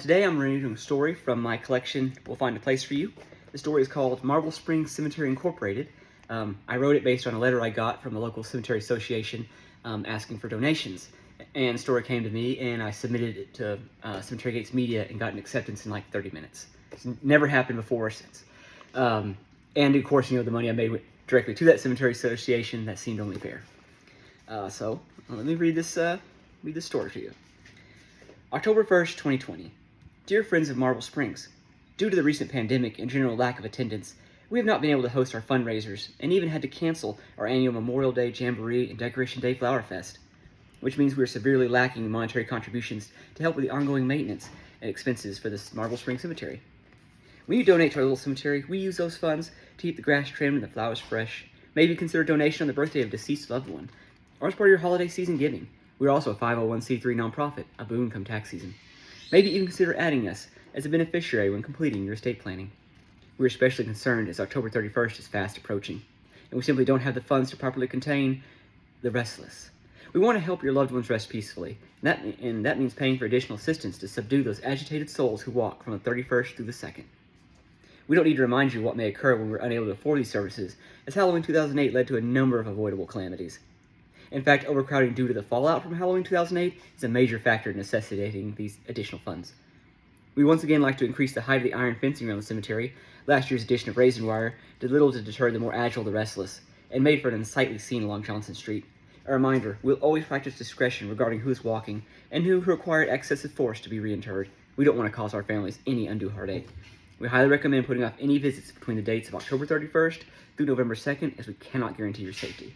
Today I'm reading a story from my collection, We'll Find a Place for You. The story is called Marble Springs Cemetery Incorporated. I wrote it based on a letter I got from the local cemetery association asking for donations. And the story came to me, and I submitted it to Cemetery Gates Media and got an acceptance in like 30 minutes. It's never happened before or since. And of course, the money I made went directly to that cemetery association. That seemed only fair. So let me read this story to you. October 1st, 2020. Dear friends of Marble Springs, due to the recent pandemic and general lack of attendance, we have not been able to host our fundraisers and even had to cancel our annual Memorial Day Jamboree and Decoration Day Flower Fest, which means we are severely lacking in monetary contributions to help with the ongoing maintenance and expenses for this Marble Springs Cemetery. When you donate to our little cemetery, we use those funds to keep the grass trimmed and the flowers fresh. Maybe consider a donation on the birthday of a deceased loved one, or as part of your holiday season giving. We are also a 501c3 nonprofit, a boon come tax season. Maybe even consider adding us as a beneficiary when completing your estate planning. We are especially concerned as October 31st is fast approaching, and we simply don't have the funds to properly contain the restless. We want to help your loved ones rest peacefully, and that means paying for additional assistance to subdue those agitated souls who walk from the 31st through the 2nd. We don't need to remind you what may occur when we're unable to afford these services, as Halloween 2008 led to a number of avoidable calamities. In fact, overcrowding due to the fallout from Halloween 2008 is a major factor necessitating these additional funds. We once again like to increase the height of the iron fencing around the cemetery. Last year's addition of raisin wire did little to deter the more agile the restless, and made for an unsightly scene along Johnson Street. A reminder, we'll always practice discretion regarding who's walking and who required excessive force to be reinterred. We don't want to cause our families any undue heartache. We highly recommend putting off any visits between the dates of October 31st through November 2nd, as we cannot guarantee your safety.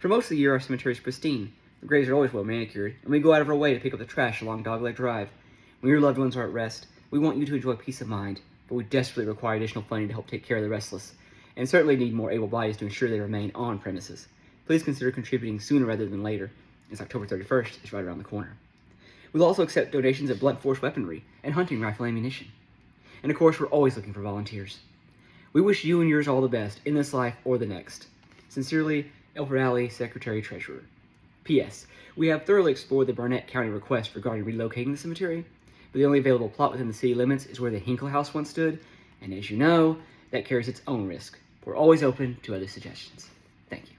For most of the year, our cemetery is pristine. The graves are always well manicured, and we go out of our way to pick up the trash along Dogleg Drive. When your loved ones are at rest, we want you to enjoy peace of mind, but we desperately require additional funding to help take care of the restless, and certainly need more able bodies to ensure they remain on premises. Please consider contributing sooner rather than later, as October 31st is right around the corner. We'll also accept donations of blunt force weaponry and hunting rifle ammunition. And of course, we're always looking for volunteers. We wish you and yours all the best in this life or the next. Sincerely, Elford Alley, Secretary-Treasurer. P.S. We have thoroughly explored the Barnett County request regarding relocating the cemetery, but the only available plot within the city limits is where the Hinkle House once stood, and as you know, that carries its own risk. We're always open to other suggestions. Thank you.